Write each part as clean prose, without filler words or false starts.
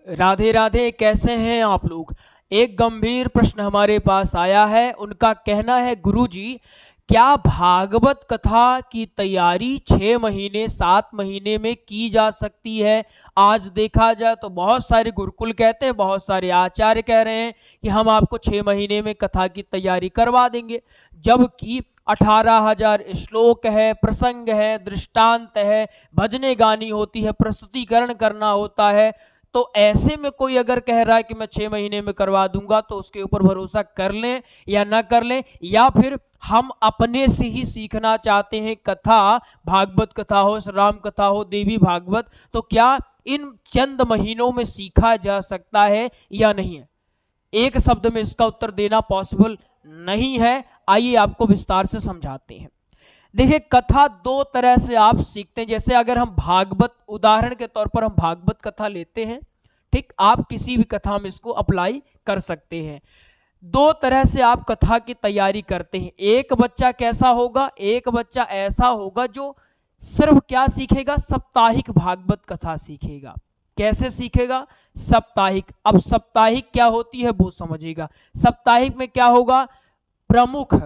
राधे राधे। कैसे हैं आप लोग। एक गंभीर प्रश्न हमारे पास आया है। उनका कहना है, गुरुजी क्या भागवत कथा की तैयारी 6 महीने 7 महीने में की जा सकती है। आज देखा जाए तो बहुत सारे गुरुकुल कहते हैं, बहुत सारे आचार्य कह रहे हैं कि हम आपको 6 महीने में कथा की तैयारी करवा देंगे, जबकि 18,000 श्लोक है, प्रसंग है, दृष्टांत है, भजने गानी होती है, प्रस्तुतिकरण करना होता है। तो ऐसे में कोई अगर कह रहा है कि मैं 6 महीने में करवा दूंगा, तो उसके ऊपर भरोसा कर लें या ना कर लें, या फिर हम अपने से ही सीखना चाहते हैं कथा, भागवत कथा हो, राम कथा हो, देवी भागवत, तो क्या इन चंद महीनों में सीखा जा सकता है या नहीं है। एक शब्द में इसका उत्तर देना पॉसिबल नहीं है। आइए आपको विस्तार से समझाते हैं। देखिए, कथा दो तरह से आप सीखते हैं। जैसे अगर हम भागवत, उदाहरण के तौर पर हम भागवत कथा लेते हैं, ठीक, आप किसी भी कथा में इसको अप्लाई कर सकते हैं। दो तरह से आप कथा की तैयारी करते हैं। एक बच्चा कैसा होगा, एक बच्चा ऐसा होगा जो सिर्फ क्या सीखेगा, साप्ताहिक भागवत कथा सीखेगा। कैसे सीखेगा, साप्ताहिक। अब साप्ताहिक क्या होती है वो समझिएगा। साप्ताहिक में क्या होगा, प्रमुख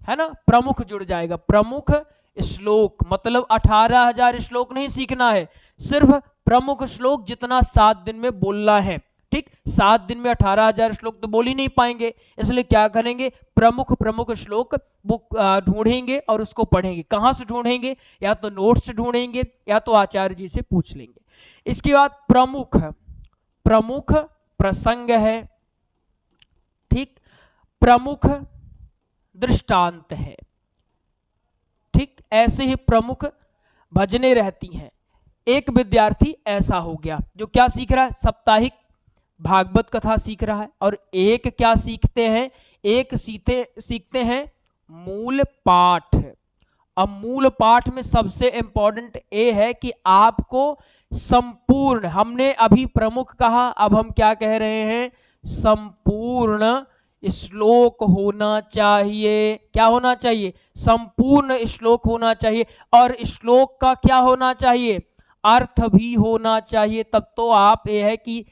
है ना, प्रमुख जुड़ जाएगा। प्रमुख श्लोक मतलब 18,000 श्लोक नहीं सीखना है, सिर्फ प्रमुख श्लोक जितना 7 दिन में बोलना है। ठीक, 7 दिन में 18,000 श्लोक तो बोल ही नहीं पाएंगे, इसलिए क्या करेंगे, प्रमुख प्रमुख श्लोक वो ढूंढेंगे और उसको पढ़ेंगे। कहां से ढूंढेंगे, या तो नोट्स से ढूंढेंगे या तो आचार्य जी से पूछ लेंगे। इसके बाद प्रमुख, प्रमुख प्रसंग है, ठीक, प्रमुख दृष्टांत है, ठीक, ऐसे ही प्रमुख भजने रहती हैं। एक विद्यार्थी ऐसा हो गया जो क्या सीख रहा है, साप्ताहिक भागवत कथा सीख रहा है। और एक क्या सीखते हैं, एक सीखते हैं मूल पाठ। अब मूल पाठ में सबसे इंपॉर्टेंट ये है कि आपको संपूर्ण, हमने अभी प्रमुख कहा, अब हम क्या कह रहे हैं, संपूर्ण श्लोक होना चाहिए। क्या होना चाहिए, संपूर्ण श्लोक होना चाहिए। और श्लोक का क्या होना चाहिए, अर्थ भी होना चाहिए। तब तो आप ये है कि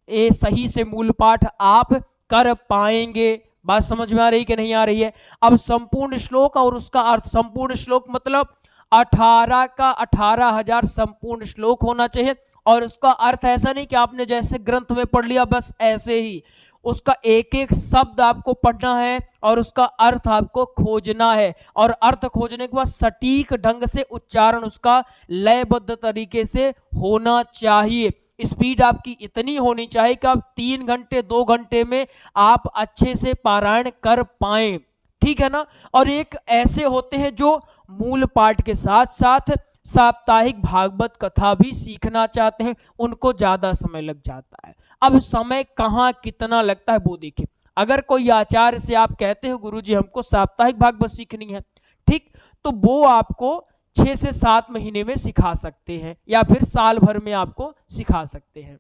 ये सही से मूल पाठ आप कर पाएंगे। बात समझ में आ रही कि नहीं आ रही है। अब संपूर्ण श्लोक और उसका अर्थ, संपूर्ण श्लोक मतलब 18 का 18,000 संपूर्ण श्लोक होना चाहिए। और उसका अर्थ ऐसा नहीं कि आपने जैसे ग्रंथ में पढ़ लिया बस ऐसे ही, उसका एक एक शब्द आपको पढ़ना है और उसका अर्थ आपको खोजना है। और अर्थ खोजने के बाद सटीक ढंग से उच्चारण उसका लयबद्ध तरीके से होना चाहिए। स्पीड आपकी इतनी होनी चाहिए कि आप 3 घंटे 2 घंटे में आप अच्छे से पारायण कर पाएं, ठीक है ना। और एक ऐसे होते हैं जो मूल पाठ के साथ साथ साप्ताहिक भागवत कथा भी सीखना चाहते हैं, उनको ज्यादा समय लग जाता है। अब समय कहाँ कितना लगता है वो देखिए। अगर कोई आचार्य से आप कहते हो गुरुजी हमको साप्ताहिक भागवत सीखनी है, ठीक, तो वो आपको 6 से 7 महीने में सिखा सकते हैं या फिर साल भर में आपको सिखा सकते हैं,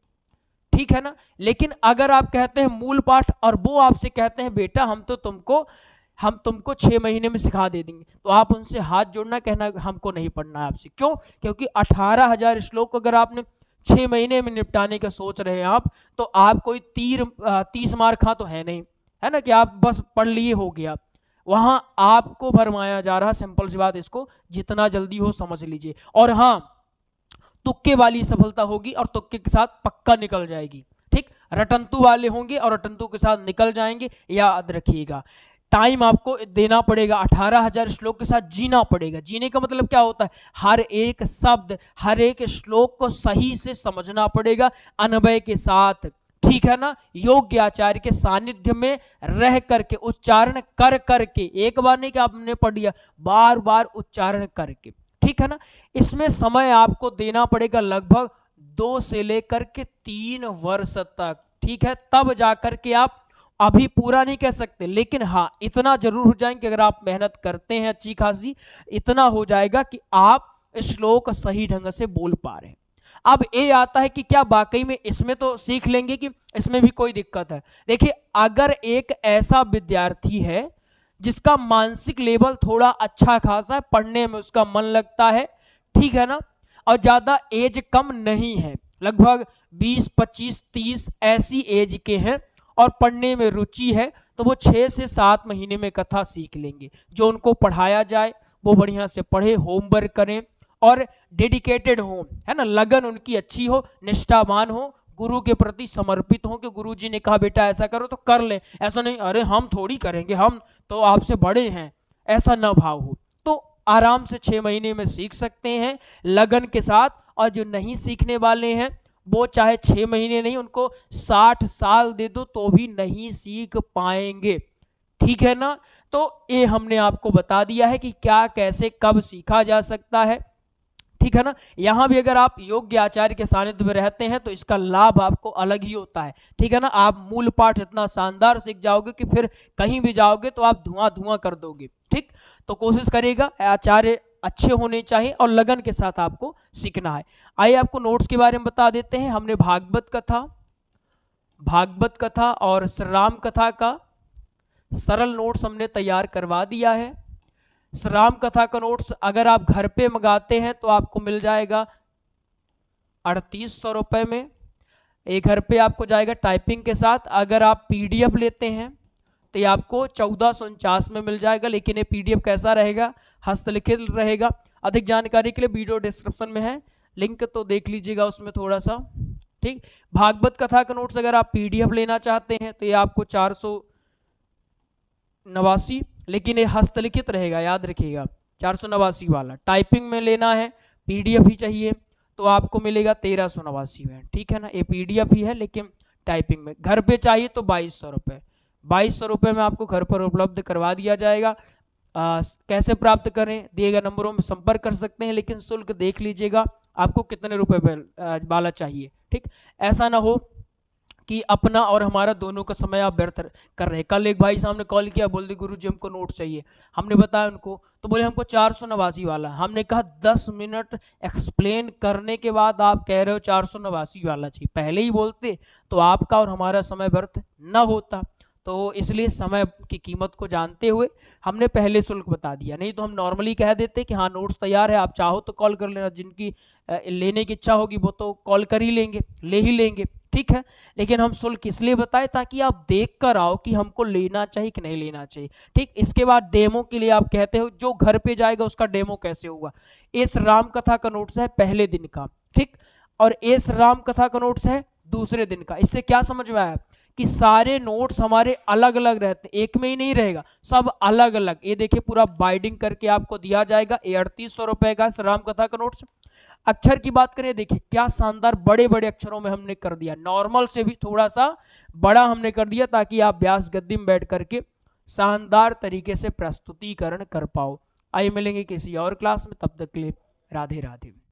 ठीक है ना। लेकिन अगर आप कहते हैं मूल पाठ और वो आपसे कहते हैं बेटा हम तुमको 6 महीने में सिखा दे देंगे, तो आप उनसे हाथ जोड़ना, कहना हमको नहीं पढ़ना है आपसे। क्यों, क्योंकि 18,000 श्लोक अगर आपने 6 महीने में निपटाने का सोच रहे हैं आप, तो आप कोई 30 मार खा तो है नहीं, है ना, कि आप बस पढ़ लिए हो गया। वहां आपको भरमाया जा रहा, सिंपल सी बात, इसको जितना जल्दी हो समझ लीजिए। और हाँ, तुक्के वाली सफलता होगी और तुक्के के साथ पक्का निकल जाएगी, ठीक। रटंतु वाले होंगे और रटंतु के साथ निकल जाएंगे, याद रखिएगा। टाइम आपको देना पड़ेगा, 18,000 श्लोक के साथ जीना पड़ेगा। जीने का मतलब क्या होता है, हर एक शब्द हर एक श्लोक को सही से समझना पड़ेगा, अनवय के साथ, ठीक है ना। योग्य आचार्य के सानिध्य में रह करके उच्चारण कर करके, एक बार नहीं कि आपने पढ़ लिया, बार बार उच्चारण करके, ठीक है ना। इसमें समय आपको देना पड़ेगा लगभग 2 से लेकर के 3 वर्ष तक, ठीक है। तब जाकर के आप, अभी पूरा नहीं कह सकते, लेकिन हाँ इतना जरूर हो जाएंगे, अगर आप मेहनत करते हैं अच्छी खासी, इतना हो जाएगा कि आप श्लोक सही ढंग से बोल पा रहे हैं। अब ये आता है कि क्या वाकई में इसमें तो सीख लेंगे कि इसमें भी कोई दिक्कत है। देखिए, अगर एक ऐसा विद्यार्थी है जिसका मानसिक लेवल थोड़ा अच्छा खासा है, पढ़ने में उसका मन लगता है, ठीक है ना, और ज्यादा एज कम नहीं है, लगभग 20, 25, 30 ऐसी एज के हैं और पढ़ने में रुचि है, तो वो 6 से 7 महीने में कथा सीख लेंगे। जो उनको पढ़ाया जाए वो बढ़िया से पढ़े, होमवर्क करें और डेडिकेटेड हो, है ना, लगन उनकी अच्छी हो, निष्ठावान हो, गुरु के प्रति समर्पित हो कि गुरु जी ने कहा बेटा ऐसा करो तो कर ले, ऐसा नहीं अरे हम थोड़ी करेंगे, हम तो आपसे बड़े हैं, ऐसा न भाव हो। तो आराम से 6 महीने में सीख सकते हैं लगन के साथ। और जो नहीं सीखने वाले हैं वो चाहे 6 महीने नहीं, उनको 60 साल दे दो तो भी नहीं सीख पाएंगे, ठीक है ना। तो ये हमने आपको बता दिया है कि क्या कैसे कब सीखा जा सकता है, ठीक है ना। यहां भी अगर आप योग्य आचार्य के सानिध्य में रहते हैं तो इसका लाभ आपको अलग ही होता है, ठीक है ना। आप मूल पाठ इतना शानदार सीख जाओगे कि फिर कहीं भी जाओगे तो आप धुआं धुआं कर दोगे, ठीक। तो कोशिश करिएगा, आचार्य अच्छे होने चाहिए और लगन के साथ आपको सीखना है। आइए आपको नोट्स के बारे में बता देते हैं। हमने भागवत कथा और श्री राम कथा का सरल नोट्स हमने तैयार करवा दिया है। श्री राम कथा का नोट्स अगर आप घर पे मंगाते हैं तो आपको मिल जाएगा 3800 रुपये में, एक घर पे आपको जाएगा टाइपिंग के साथ। अगर आप पीडीएफ लेते हैं तो ये आपको 1449 में मिल जाएगा, लेकिन ये पीडीएफ कैसा रहेगा, हस्तलिखित रहेगा। अधिक जानकारी के लिए वीडियो डिस्क्रिप्शन में है लिंक, तो देख लीजिएगा उसमें थोड़ा सा, ठीक। भागवत कथा का नोट्स अगर आप पीडीएफ लेना चाहते हैं तो ये आपको 489, लेकिन ये हस्तलिखित रहेगा, याद रखिएगा 489 वाला। टाइपिंग में लेना है, पीडीएफ ही चाहिए तो आपको मिलेगा 1389 में, ठीक है ना। ये पीडीएफ ही है लेकिन टाइपिंग में। घर पे चाहिए तो 2200 रुपये, 2200 रुपये में आपको घर पर उपलब्ध करवा दिया जाएगा। कैसे प्राप्त करें, दिए गए नंबरों में संपर्क कर सकते हैं, लेकिन शुल्क देख लीजिएगा आपको कितने रुपए वाला चाहिए, ठीक। ऐसा ना हो कि अपना और हमारा दोनों का समय आप व्यर्थ कर रहे हैं। कल एक भाई साहब ने कॉल किया, बोल दी गुरु जी हमको नोट चाहिए, हमने बताया उनको तो बोले हमको 489 वाला। हमने कहा 10 मिनट एक्सप्लेन करने के बाद आप कह रहे हो 489 वाला चाहिए, पहले ही बोलते तो आपका और हमारा समय व्यर्थ न होता। तो इसलिए समय की कीमत को जानते हुए हमने पहले शुल्क बता दिया, नहीं तो हम नॉर्मली कह देते कि हाँ नोट्स तैयार है, आप चाहो तो कॉल कर लेना, जिनकी लेने की इच्छा होगी वो तो कॉल कर ही लेंगे, ले ही लेंगे, ठीक है। लेकिन हम शुल्क इसलिए बताए ताकि आप देख कर आओ कि हमको लेना चाहिए कि नहीं लेना चाहिए, ठीक। इसके बाद डेमो के लिए आप कहते हो, जो घर पे जाएगा उसका डेमो कैसे होगा। इस राम कथा का नोट्स है पहले दिन का, ठीक, और इस राम कथा का नोट्स है दूसरे दिन का। इससे क्या समझ में आया कि सारे नोट्स हमारे अलग अलग रहते हैं, एक में ही नहीं रहेगा, सब अलग अलग। ये देखिए पूरा बाइंडिंग करके आपको दिया जाएगा। 3800 रुपए का राम कथा का नोट्स। अक्षर की बात करें, देखिए क्या शानदार बड़े बड़े अक्षरों में हमने कर दिया, नॉर्मल से भी थोड़ा सा बड़ा हमने कर दिया ताकि आप व्यास गद्दी में बैठ करके शानदार तरीके से प्रस्तुतिकरण कर पाओ। आइए मिलेंगे किसी और क्लास में, तब तक के लिए राधे राधे।